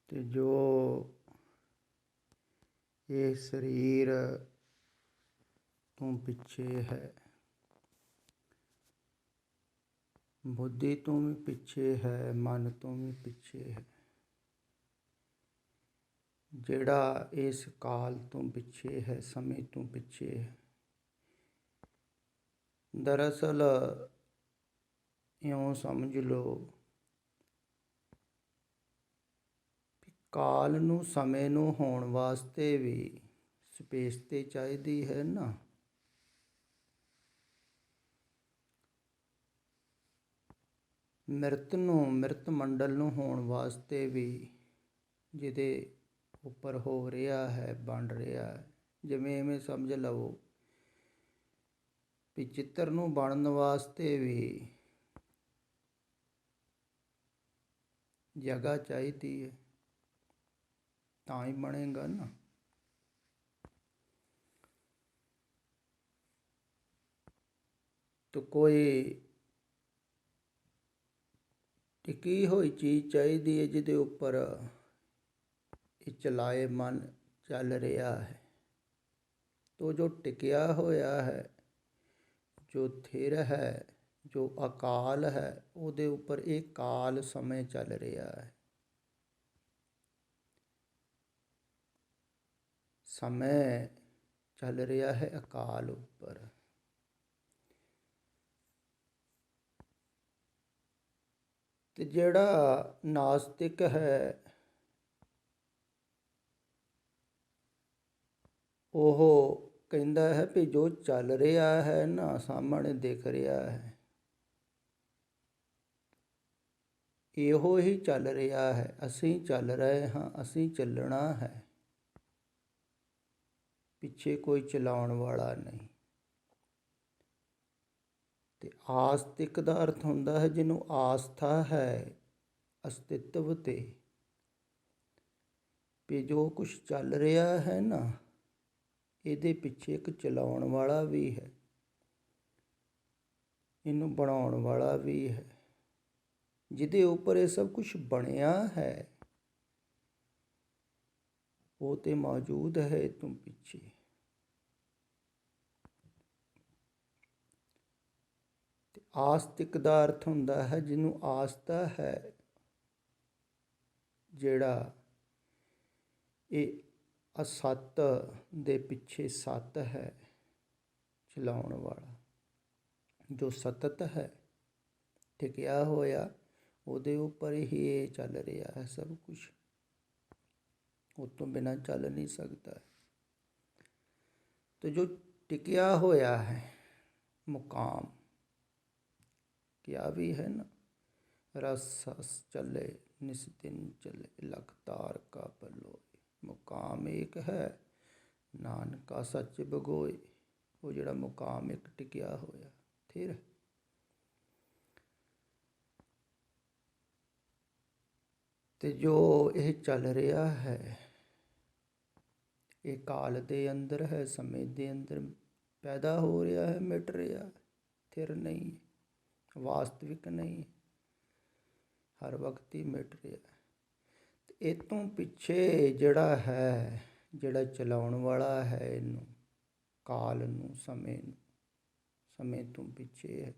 ਤੇ ਜੋ ਇਹ ਸਰੀਰ ਤੋਂ ਪਿੱਛੇ ਹੈ, ਬੁੱਧੀ ਤੋਂ ਵੀ ਪਿੱਛੇ ਹੈ, ਮਨ ਤੋਂ ਵੀ ਪਿੱਛੇ ਹੈ, ਜਿਹੜਾ ਇਸ ਕਾਲ ਤੋਂ ਪਿੱਛੇ ਹੈ, ਸਮੇਂ ਤੋਂ ਪਿੱਛੇ ਹੈ। ਦਰਅਸਲ ਇਉਂ ਸਮਝ ਲਓ ਕਿ ਕਾਲ ਨੂੰ, ਸਮੇਂ ਨੂੰ ਹੋਣ ਵਾਸਤੇ ਵੀ ਸਪੇਸ ਤੇ ਚਾਹੀਦੀ ਹੈ ਨਾ। ਮਿਰਤ ਨੂੰ, ਮਿਰਤ ਮੰਡਲ ਨੂੰ ਹੋਣ ਵਾਸਤੇ ਵੀ ਜਿਹਦੇ ਉੱਪਰ ਹੋ ਰਿਹਾ ਹੈ, ਬਣ ਰਿਹਾ ਹੈ, ਜਿਵੇਂ ਇਵੇਂ ਸਮਝ ਲਵੋ ਵੀ ਚਿੱਤਰ ਨੂੰ ਬਣਨ ਵਾਸਤੇ ਵੀ ਜਗ੍ਹਾ ਚਾਹੀਦੀ ਹੈ, ਤਾਂ ਹੀ ਬਣੇਗਾ ਨਾ। ਤਾਂ ਕੋਈ ਟਿਕੀ ਹੋਈ ਚੀਜ਼ ਚਾਹੀਦੀ ਹੈ ਜਿਹਦੇ ਉੱਪਰ ਇਹ ਚਲਾਏਮਨ ਚੱਲ ਰਿਹਾ ਹੈ। ਤੋ ਜੋ ਟਿਕਿਆ ਹੋਇਆ ਹੈ, ਜੋ ਥਿਰ ਹੈ, ਜੋ ਅਕਾਲ ਹੈ, ਉਹਦੇ ਉੱਪਰ ਇਹ ਕਾਲ ਸਮੇਂ ਚੱਲ ਰਿਹਾ ਹੈ। ਸਮੇਂ ਚੱਲ ਰਿਹਾ ਹੈ ਅਕਾਲ ਉੱਪਰ। ਤੇ ਜਿਹੜਾ ਨਾਸਤਿਕ ਹੈ ਉਹ ਕਹਿੰਦਾ ਹੈ ਵੀ ਜੋ ਚੱਲ ਰਿਹਾ ਹੈ ਨਾ, ਸਾਹਮਣੇ ਦਿਖ ਰਿਹਾ ਹੈ, ਇਹੋ ਹੀ ਚੱਲ ਰਿਹਾ ਹੈ, ਅਸੀਂ ਚੱਲ ਰਹੇ ਹਾਂ, ਅਸੀਂ ਚੱਲਣਾ ਹੈ, ਪਿੱਛੇ ਕੋਈ ਚਲਾਉਣ ਵਾਲਾ ਨਹੀਂ। ਤੇ ਆਸਤਿਕ ਦਾ ਅਰਥ ਹੁੰਦਾ ਹੈ ਜਿਹਨੂੰ ਆਸਥਾ ਹੈ ਅਸਤਿਤਵ ਤੇ, ਵੀ ਜੋ ਕੁਛ ਚੱਲ ਰਿਹਾ ਹੈ ਨਾ, ਇਹਦੇ ਪਿੱਛੇ ਇੱਕ ਚਲਾਉਣ ਵਾਲਾ ਵੀ ਹੈ, ਇਹਨੂੰ ਬਣਾਉਣ ਵਾਲਾ ਵੀ ਹੈ, ਜਿਹਦੇ ਉੱਪਰ ਇਹ ਸਭ ਕੁਛ ਬਣਿਆ ਹੈ, ਉਹ ਤੇ ਮੌਜੂਦ ਹੈ ਇਹ ਤੋਂ ਪਿੱਛੇ। ਤੇ ਆਸਤਿਕ ਦਾ ਅਰਥ ਹੁੰਦਾ ਹੈ ਜਿਹਨੂੰ ਆਸਥਾ ਹੈ, ਜਿਹੜਾ ਇਹ ਅਸਤ ਦੇ ਪਿੱਛੇ ਸਤ ਹੈ, ਚਲਾਉਣ ਵਾਲਾ, ਜੋ ਸਤਤ ਹੈ, ਟਿਕਿਆ ਹੋਇਆ, ਉਹਦੇ ਉੱਪਰ ਹੀ ਇਹ ਚੱਲ ਰਿਹਾ ਹੈ ਸਭ ਕੁਛ, ਉਹ ਤੋਂ ਬਿਨਾਂ ਚੱਲ ਨਹੀਂ ਸਕਦਾ। ਤੇ ਜੋ ਟਿਕਿਆ ਹੋਇਆ ਹੈ ਮੁਕਾਮ, ਕਿਆ ਵੀ ਹੈ ਨਾ, ਰਸ ਚੱਲੇ ਨਿਸ ਦਿਨ ਚਲੇ, ਲਖ ਤਾਰ ਕਾ ਪਲੋਏ, ਮੁਕਾਮ ਏਕ ਹੈ ਨਾਨਕਾ ਸੱਚ ਬਗੋਏ। ਉਹ ਜਿਹੜਾ ਮੁਕਾਮ ਇੱਕ ਟਿਕਿਆ ਹੋਇਆ ਥਿਰ। ਤੇ ਜੋ ਇਹ ਚੱਲ ਰਿਹਾ ਹੈ, ਇਹ ਕਾਲ ਦੇ ਅੰਦਰ ਹੈ, ਸਮੇਂ ਦੇ ਅੰਦਰ ਪੈਦਾ ਹੋ ਰਿਹਾ ਹੈ, ਮਿਟ ਰਿਹਾ, ਥਿਰ ਨਹੀਂ, ਵਾਸਤਵਿਕ ਨਹੀਂ, ਹਰ ਵਕਤ ਹੀ ਮਿਟ ਰਿਹਾ। ਇਹ ਤੋਂ ਪਿੱਛੇ ਜਿਹੜਾ ਹੈ, ਜਿਹੜਾ ਚਲਾਉਣ ਵਾਲਾ ਹੈ ਇਹਨੂੰ, ਕਾਲ ਨੂੰ, ਸਮੇਂ ਨੂੰ, ਸਮੇਂ ਤੋਂ ਪਿੱਛੇ ਹੈ।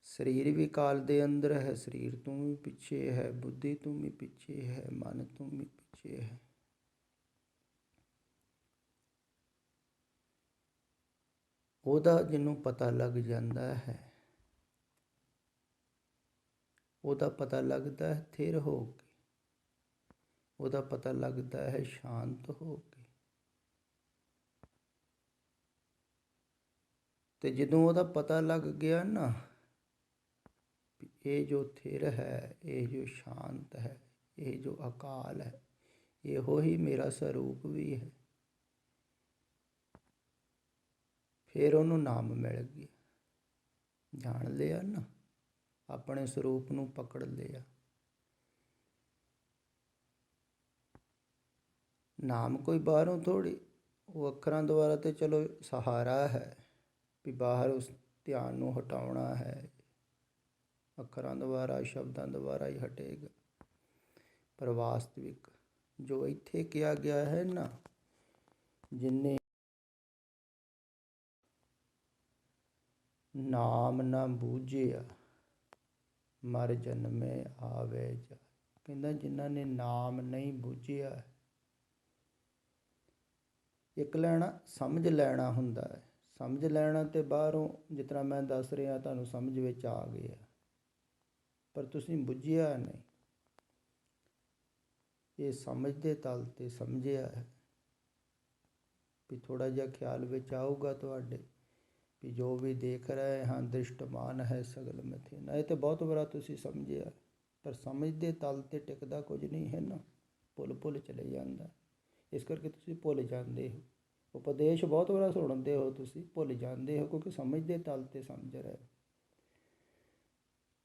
ਸਰੀਰ ਵੀ ਕਾਲ ਦੇ ਅੰਦਰ ਹੈ, ਸਰੀਰ ਤੋਂ ਵੀ ਪਿੱਛੇ ਹੈ, ਬੁੱਧੀ ਤੋਂ ਵੀ ਪਿੱਛੇ ਹੈ, ਮਨ ਤੋਂ ਵੀ ਪਿੱਛੇ ਹੈ। ਉਹਦਾ ਜਿਹਨੂੰ ਪਤਾ ਲੱਗ ਜਾਂਦਾ ਹੈ, ਉਹਦਾ ਪਤਾ ਲੱਗਦਾ ਹੈ ਥਿਰ ਹੋ ਕੇ, ਉਹਦਾ ਪਤਾ ਲੱਗਦਾ ਹੈ ਸ਼ਾਂਤ ਹੋ ਕੇ। ਤੇ ਜਦੋਂ ਉਹਦਾ ਪਤਾ ਲੱਗ ਗਿਆ ਨਾ, ਇਹ ਜੋ ਥਿਰ ਹੈ, ਇਹ ਜੋ ਸ਼ਾਂਤ ਹੈ, ਇਹ ਜੋ ਅਕਾਲ ਹੈ, ਇਹੋ ਹੀ ਮੇਰਾ ਸਰੂਪ ਵੀ ਹੈ, ਫਿਰ ਉਹਨੂੰ ਨਾਮ ਮਿਲ ਗਿਆ। ਜਾਣ ਲਿਆ ਨਾ, ਆਪਣੇ ਸਰੂਪ ਨੂੰ ਪਕੜ ਲਿਆ। ਨਾਮ ਕੋਈ ਬਾਹਰੋਂ ਥੋੜ੍ਹੀ, ਉਹ ਅੱਖਰਾਂ ਦੁਆਰਾ ਤੇ ਚਲੋ ਸਹਾਰਾ ਹੈ, ਵੀ ਬਾਹਰ ਉਸ ਧਿਆਨ ਨੂੰ ਹਟਾਉਣਾ ਹੈ, ਅੱਖਰਾਂ ਦੁਆਰਾ, ਸ਼ਬਦਾਂ ਦੁਆਰਾ ਹੀ ਹਟੇਗਾ। ਪਰ ਵਾਸਤਵਿਕ ਜੋ ਇੱਥੇ ਕਿਹਾ ਗਿਆ ਹੈ ਨਾ, ਜਿਨੇ ਨਾਮ ਨਾ ਬੂਝਿਆ ਮਰ ਜਨਮੇ ਆਵੇ ਜਾ। ਕਹਿੰਦਾ ਜਿਨ੍ਹਾਂ ਨੇ ਨਾਮ ਨਹੀਂ ਬੂਝਿਆ, ਇੱਕ ਲੈਣਾ ਸਮਝ ਲੈਣਾ ਹੁੰਦਾ ਹੈ। ਸਮਝ ਲੈਣਾ ਤੇ ਬਾਹਰੋਂ ਜਿਸ ਤਰ੍ਹਾਂ ਮੈਂ ਦੱਸ ਰਿਹਾ ਤੁਹਾਨੂੰ ਸਮਝ ਵਿੱਚ ਆ ਗਿਆ, ਪਰ ਤੁਸੀਂ ਬੁੱਝਿਆ ਨਹੀਂ। ਇਹ ਸਮਝ ਦੇ ਤਲ 'ਤੇ ਸਮਝਿਆ ਹੈ ਵੀ ਥੋੜ੍ਹਾ ਜਿਹਾ ਖਿਆਲ ਵਿੱਚ ਆਊਗਾ ਤੁਹਾਡੇ ਵੀ ਜੋ ਵੀ ਦੇਖ ਰਹੇ ਹਾਂ ਦ੍ਰਿਸ਼ਟਮਾਨ ਹੈ ਸਗਲ ਮਥੇ ਨਾ। ਇਹ ਤਾਂ ਬਹੁਤ ਵਾਰ ਤੁਸੀਂ ਸਮਝਿਆ, ਪਰ ਸਮਝ ਦੇ ਤਲ 'ਤੇ ਟਿਕਦਾ ਕੁਝ ਨਹੀਂ ਹੈ ਨਾ, ਭੁੱਲ ਚਲੇ ਜਾਂਦਾ। ਇਸ ਕਰਕੇ ਤੁਸੀਂ ਭੁੱਲ ਜਾਂਦੇ ਹੋ। ਉਪਦੇਸ਼ ਬਹੁਤ ਵਾਰ ਸੁਣਦੇ ਹੋ, ਤੁਸੀਂ ਭੁੱਲ ਜਾਂਦੇ ਹੋ ਕਿਉਂਕਿ ਸਮਝ ਦੇ ਤਲ 'ਤੇ ਸਮਝ ਰਹੇ।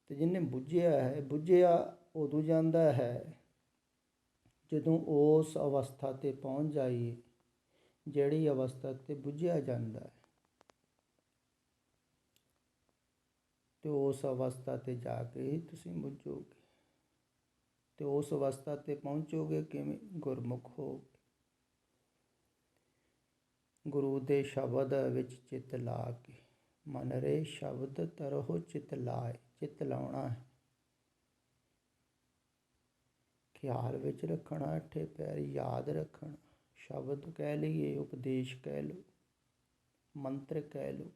ਅਤੇ ਜਿਹਨੇ ਬੁੱਝਿਆ ਹੈ, ਬੁੱਝਿਆ ਉਦੋਂ ਜਾਂਦਾ ਹੈ ਜਦੋਂ ਉਸ ਅਵਸਥਾ 'ਤੇ ਪਹੁੰਚ ਜਾਈਏ ਜਿਹੜੀ ਅਵਸਥਾ 'ਤੇ ਬੁੱਝਿਆ ਜਾਂਦਾ ਹੈ। ਅਤੇ ਉਸ ਅਵਸਥਾ 'ਤੇ ਜਾ ਕੇ ਹੀ ਤੁਸੀਂ ਬੁੱਝੋਗੇ। ਅਤੇ ਉਸ ਅਵਸਥਾ 'ਤੇ ਪਹੁੰਚੋਗੇ ਕਿਵੇਂ? ਗੁਰਮੁਖ ਹੋ ਕੇ, ਗੁਰੂ ਦੇ ਸ਼ਬਦ ਵਿੱਚ ਚਿੱਤ ਲਾ ਕੇ। ਮਨ ਰੇ ਸ਼ਬਦ ਤਰਹੁ ਚਿੱਤ ਲਾਏ। ਚਿੱਤ ਲਾਉਣਾ ਹੈ, ਖਿਆਲ ਵਿੱਚ ਰੱਖਣਾ, ਅੱਠੇ ਪੈਰ ਯਾਦ ਰੱਖਣਾ। ਸ਼ਬਦ ਕਹਿ ਲਈਏ, ਉਪਦੇਸ਼ ਕਹਿ ਲਓ, ਮੰਤਰ ਕਹਿ ਲਓ,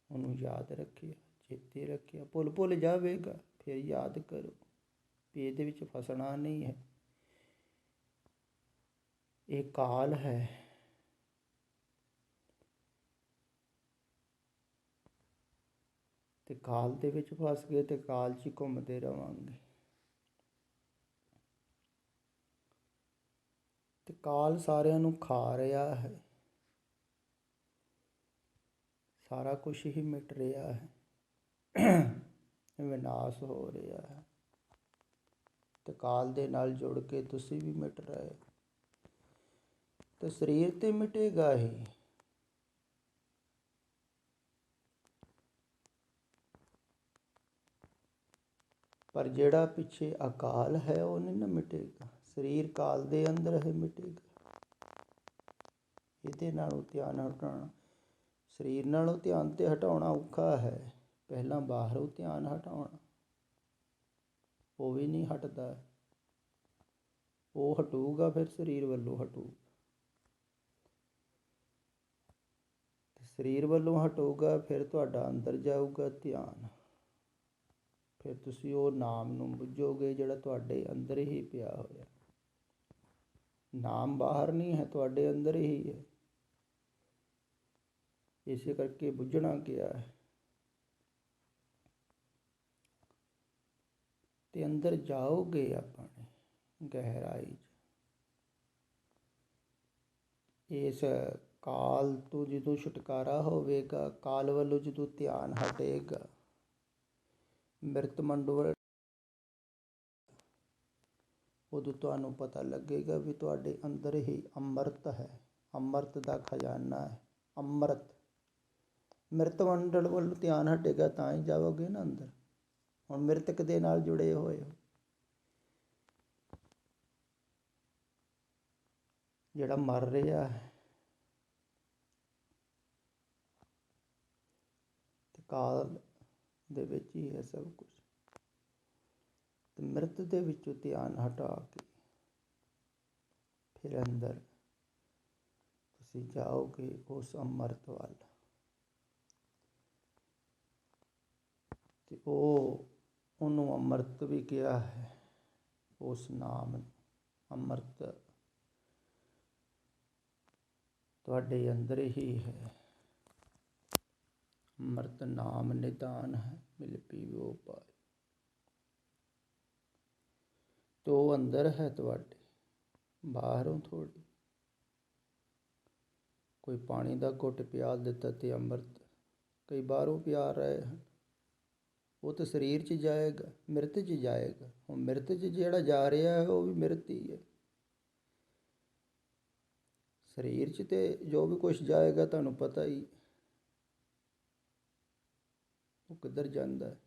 ਉਹਨੂੰ ਯਾਦ ਰੱਖਿਆ, ਚੇਤੇ ਰੱਖਿਆ। ਭੁੱਲ ਜਾਵੇਗਾ, ਫਿਰ ਯਾਦ ਕਰੋ ਵੀ ਇਹਦੇ ਵਿੱਚ ਫਸਣਾ ਨਹੀਂ ਹੈ। ਇਹ ਕਾਲ ਹੈ, ਅਤੇ ਕਾਲ ਦੇ ਵਿੱਚ ਫਸ ਗਏ ਅਤੇ ਕਾਲ 'ਚ ਹੀ ਘੁੰਮਦੇ ਰਹਾਂਗੇ। ਅਤੇ ਕਾਲ ਸਾਰਿਆਂ ਨੂੰ ਖਾ ਰਿਹਾ ਹੈ, ਸਾਰਾ ਕੁਛ ਹੀ ਮਿਟ ਰਿਹਾ ਹੈ, ਵਿਨਾਸ਼ ਹੋ ਰਿਹਾ ਹੈ। ਅਤੇ ਕਾਲ ਦੇ ਨਾਲ ਜੁੜ ਕੇ ਤੁਸੀਂ ਵੀ ਮਿਟ ਰਹੇ ਹੋ। ਅਤੇ ਸਰੀਰ ਤੇ ਮਿਟੇਗਾ ਹੀ, ਪਰ ਜਿਹੜਾ ਪਿੱਛੇ ਅਕਾਲ ਹੈ ਉਹ ਨਹੀਂ ਨਾ ਮਿਟੇਗਾ। ਸਰੀਰ ਕਾਲ ਦੇ ਅੰਦਰ ਹੀ ਮਿਟੇਗਾ। ਇਹਦੇ ਨਾਲੋਂ ਧਿਆਨ ਹਟਾਉਣਾ, ਸਰੀਰ ਨਾਲੋਂ ਧਿਆਨ ਤੇ ਹਟਾਉਣਾ ਔਖਾ ਹੈ। ਪਹਿਲਾਂ ਬਾਹਰੋਂ ਧਿਆਨ ਹਟਾਉਣਾ, ਉਹ ਵੀ ਨਹੀਂ ਹਟਦਾ। ਉਹ ਹਟੂਗਾ ਫਿਰ ਸਰੀਰ ਵੱਲੋਂ ਹਟੂਗਾ, ਸਰੀਰ ਵੱਲੋਂ ਹਟੂਗਾ ਫਿਰ ਤੁਹਾਡਾ ਅੰਦਰ ਜਾਊਗਾ ਧਿਆਨ। ਫਿਰ ਤੁਸੀਂ ਉਹ ਨਾਮ ਨੂੰ ਬੁੱਝੋਗੇ ਜਿਹੜਾ ਤੁਹਾਡੇ ਅੰਦਰ ਹੀ ਪਿਆ ਹੋਇਆ। ਨਾਮ ਬਾਹਰ ਨਹੀਂ ਹੈ, ਤੁਹਾਡੇ ਅੰਦਰ ਹੀ ਹੈ। ਇਸੇ ਕਰਕੇ ਬੁੱਝਣਾ ਕਿਹਾ ਹੈ। ਤੇ ਅੰਦਰ ਜਾਓਗੇ ਆਪਣੇ ਗਹਿਰਾਈ 'ਚ। ਇਸ ਕਾਲ ਤੋਂ ਜਦੋਂ ਛੁਟਕਾਰਾ ਹੋਵੇਗਾ, ਕਾਲ ਵੱਲੋਂ ਜਦੋਂ ਧਿਆਨ ਹਟੇਗਾ, ਮਿਰਤ ਮੰਡਲ, ਉਦੋਂ ਤੁਹਾਨੂੰ ਪਤਾ ਲੱਗੇਗਾ ਵੀ ਤੁਹਾਡੇ ਅੰਦਰ ਹੀ ਅੰਮ੍ਰਿਤ ਹੈ। ਅੰਮ੍ਰਿਤ ਦਾ ਖਜ਼ਾਨਾ ਹੈ, ਅੰਮ੍ਰਿਤ। ਮਿਰਤ ਮੰਡਲ ਵੱਲ ਧਿਆਨ ਹਟੇਗਾ ਤਾਂ ਹੀ ਜਾਓਗੇ ਨਾ ਅੰਦਰ। ਹੁਣ ਮ੍ਰਿਤਕ ਦੇ ਨਾਲ ਜੁੜੇ ਹੋਏ ਹੋ, ਜਿਹੜਾ ਮਰ ਰਿਹਾ ਹੈ, ਤੇ ਕਾਲ ਦੇ ਵਿੱਚ ਹੀ ਹੈ ਸਭ ਕੁਛ। ਤੇ ਮ੍ਰਿਤ ਦੇ ਵਿੱਚੋਂ ਧਿਆਨ ਹਟਾ ਕੇ ਫਿਰ ਅੰਦਰ ਤੁਸੀਂ ਜਾਓਗੇ ਉਸ ਅੰਮ੍ਰਿਤ ਵੱਲ। ਤੇ ਉਹਨੂੰ ਅੰਮ੍ਰਿਤ ਵੀ ਕਿਹਾ ਹੈ, ਉਸ ਨਾਮ ਅੰਮ੍ਰਿਤ ਤੁਹਾਡੇ ਅੰਦਰ ਹੀ ਹੈ। ਅੰਮ੍ਰਿਤ ਨਾਮ ਨਿਦਾਨ ਹੈ, ਮਿਲ ਪੀਵੋ ਪਾਏ। ਤੇ ਉਹ ਅੰਦਰ ਹੈ ਤੁਹਾਡੇ, ਬਾਹਰੋਂ ਥੋੜ੍ਹੀ। ਕੋਈ ਪਾਣੀ ਦਾ ਘੁੱਟ ਪਿਆਲ ਦਿੱਤਾ ਤੇ ਅੰਮ੍ਰਿਤ ਕਈ ਬਾਹਰੋਂ ਪਿਆ ਰਹੇ ਹਨ, ਉਹ ਤਾਂ ਸਰੀਰ 'ਚ ਜਾਏਗਾ, ਮਿਰਤ 'ਚ ਜਾਏਗਾ। ਹੁਣ ਮਿਰਤ 'ਚ ਜਿਹੜਾ ਜਾ ਰਿਹਾ ਹੈ ਉਹ ਵੀ ਮਿਰਤ ਹੀ ਹੈ। ਸਰੀਰ 'ਚ ਤੇ ਜੋ ਵੀ ਕੁਛ ਜਾਏਗਾ ਤੁਹਾਨੂੰ ਪਤਾ ਹੀ, ਉਹ ਕਿੱਧਰ ਜਾਂਦਾ ਹੈ।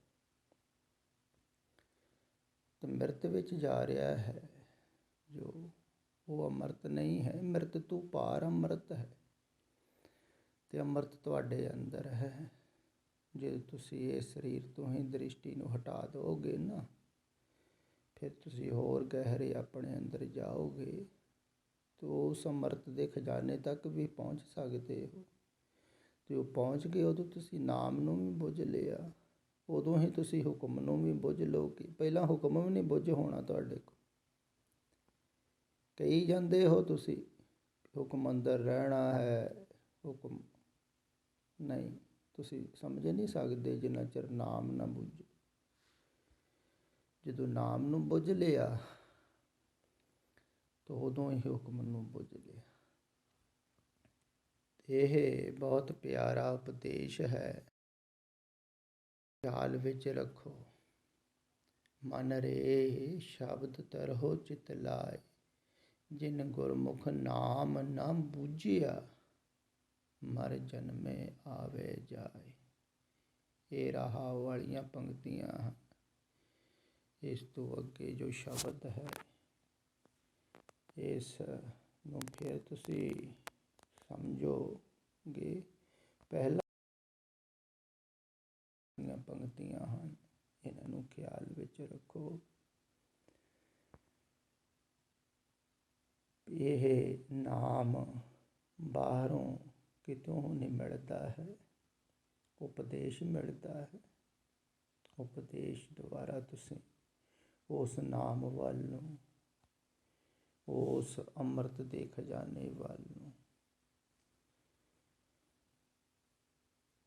ਤੇ ਮਿਰਤ ਵਿੱਚ ਜਾ ਰਿਹਾ ਹੈ ਜੋ ਉਹ ਅੰਮ੍ਰਿਤ ਨਹੀਂ ਹੈ। ਮਿਰਤ ਤੋਂ ਪਾਰ ਅੰਮ੍ਰਿਤ ਹੈ ਤੇ ਅੰਮ੍ਰਿਤ ਤੁਹਾਡੇ ਅੰਦਰ ਹੈ। ਜੇ ਤੁਸੀਂ ਇਸ ਸਰੀਰ ਤੋਂ ਹੀ ਦ੍ਰਿਸ਼ਟੀ ਨੂੰ ਹਟਾ ਦਿਓਗੇ ਨਾ, ਫਿਰ ਤੁਸੀਂ ਹੋਰ ਗਹਿਰੇ ਆਪਣੇ ਅੰਦਰ ਜਾਓਗੇ ਤੇ ਉਸ ਅੰਮ੍ਰਿਤ ਦੇ ਖਜ਼ਾਨੇ ਤੱਕ ਵੀ ਪਹੁੰਚ ਸਕਦੇ ਹੋ। ਤੇ ਉਹ ਪਹੁੰਚ ਗਏ, ਉਦੋਂ ਤੁਸੀਂ ਨਾਮ ਨੂੰ ਵੀ ਬੁੱਝ ਲਿਆ, ਉਦੋਂ ਹੀ ਤੁਸੀਂ ਹੁਕਮ ਨੂੰ ਵੀ ਬੁੱਝ ਲਓਗੇ। ਪਹਿਲਾਂ ਹੁਕਮ ਵੀ ਨਹੀਂ ਬੁੱਝ ਹੋਣਾ ਤੁਹਾਡੇ ਕੋਲ। ਕਹੀ ਜਾਂਦੇ ਹੋ ਤੁਸੀਂ ਹੁਕਮ ਅੰਦਰ ਰਹਿਣਾ ਹੈ, ਹੁਕਮ ਨਹੀਂ, ਤੁਸੀਂ ਸਮਝ ਨਹੀਂ ਸਕਦੇ ਜਿੰਨਾ ਚਿਰ ਨਾਮ ਨਾ ਬੁੱਝੋ। ਜਦੋਂ ਨਾਮ ਨੂੰ ਬੁੱਝ ਲਿਆ ਤਾਂ ਉਦੋਂ ਹੀ ਹੁਕਮ ਨੂੰ ਬੁੱਝ ਲਿਆ। ਇਹ ਬਹੁਤ ਪਿਆਰਾ ਉਪਦੇਸ਼ ਹੈ, ਖਿਆਲ ਵਿੱਚ ਰੱਖੋ। ਮਨ ਰੇ ਸ਼ਬਦ ਤਰਹੁ ਚਿਤ ਲਾਇ, ਜਿਨ ਗੁਰਮੁਖ ਨਾਮ ਨਾ ਬੂਝਿਆ, ਮਰ ਜਨਮੇ ਆਵੇ ਜਾਏ। ਇਹ ਰਹਾਉ ਵਾਲੀਆਂ ਪੰਕਤੀਆਂ ਹਨ। ਇਸ ਤੋਂ ਅੱਗੇ ਜੋ ਸ਼ਬਦ ਹੈ, ਇਸ ਨੂੰ ਫਿਰ ਤੁਸੀਂ ਸਮਝੋਗੇ। ਪਹਿਲਾਂ ਪੰਕਤੀਆਂ ਹਨ, ਇਹਨਾਂ ਨੂੰ ਖਿਆਲ ਵਿੱਚ ਰੱਖੋ। ਇਹ ਨਾਮ ਬਾਹਰੋਂ ਕਿਤੋਂ ਨਹੀਂ ਮਿਲਦਾ ਹੈ, ਉਪਦੇਸ਼ ਮਿਲਦਾ ਹੈ। ਉਪਦੇਸ਼ ਦੁਆਰਾ ਤੁਸੀਂ ਉਸ ਨਾਮ ਵੱਲ ਨੂੰ, ਉਸ ਅੰਮ੍ਰਿਤ ਦੇ ਖਜ਼ਾਨੇ ਵੱਲ ਨੂੰ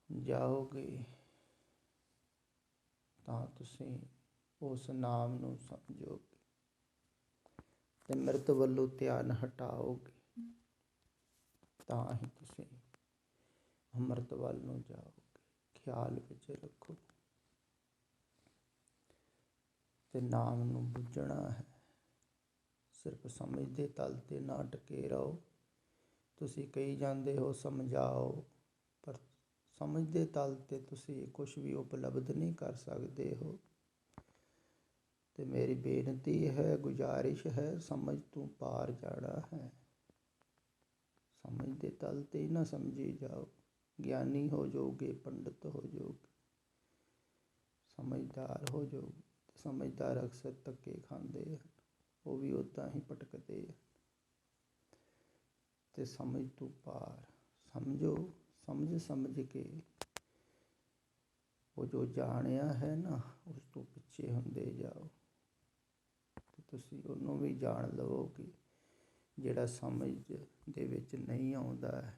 ਜਾਓਗੇ ਤਾਂ ਤੁਸੀਂ ਉਸ ਨਾਮ ਨੂੰ ਸਮਝੋਗੇ ਤੇ ਅੰਮ੍ਰਿਤ ਵੱਲੋਂ ਧਿਆਨ ਹਟਾਓਗੇ ਤਾਂ ਹੀ ਤੁਸੀਂ ਅੰਮ੍ਰਿਤ ਵੱਲ ਨੂੰ ਜਾਓਗੇ। ਖਿਆਲ ਵਿੱਚ ਰੱਖੋ ਤੇ ਨਾਮ ਨੂੰ ਬੁੱਝਣਾ ਹੈ। ਸਿਰਫ ਸਮਝ ਦੇ ਤਲ 'ਤੇ ਨਾ ਟਕੇ ਰਹੋ। ਤੁਸੀਂ ਕਹੀ ਜਾਂਦੇ ਹੋ ਸਮਝਾਓ, ਪਰ ਸਮਝ ਦੇ ਤਲ 'ਤੇ ਤੁਸੀਂ ਕੁਛ ਵੀ ਉਪਲਬਧ ਨਹੀਂ ਕਰ ਸਕਦੇ ਹੋ। ਤੇ ਮੇਰੀ ਬੇਨਤੀ ਹੈ, ਗੁਜ਼ਾਰਿਸ਼ ਹੈ, ਸਮਝ ਤੋਂ ਪਾਰ ਜਾਣਾ ਹੈ। ਸਮਝ ਦੇ ਤਲ 'ਤੇ ਹੀ ਨਾ ਸਮਝੀ ਜਾਓ। ਗਿਆਨੀ ਹੋ ਜਾਓਗੇ, ਪੰਡਿਤ ਹੋ ਜਾਓਗੇ, ਸਮਝਦਾਰ ਹੋ ਜਾਓਗੇ। ਸਮਝਦਾਰ ਅਕਸਰ ਧੱਕੇ ਖਾਂਦੇ ਹਨ, ਉਹ ਵੀ ਉੱਦਾਂ ਹੀ ਭਟਕਦੇ ਹਨ। ਤੇ ਸਮਝ ਤੋਂ ਪਾਰ ਸਮਝੋ, ਸਮਝ ਕੇ ਉਹ ਜੋ ਜਾਣਿਆ ਹੈ ਨਾ, ਉਸ ਤੋਂ ਪਿੱਛੇ ਹੁੰਦੇ ਜਾਓ ਤੇ ਤੁਸੀਂ ਉਹਨੂੰ ਵੀ ਜਾਣ ਲਵੋਗੇ ਜਿਹੜਾ ਸਮਝ ਦੇ ਵਿੱਚ ਨਹੀਂ ਆਉਂਦਾ ਹੈ।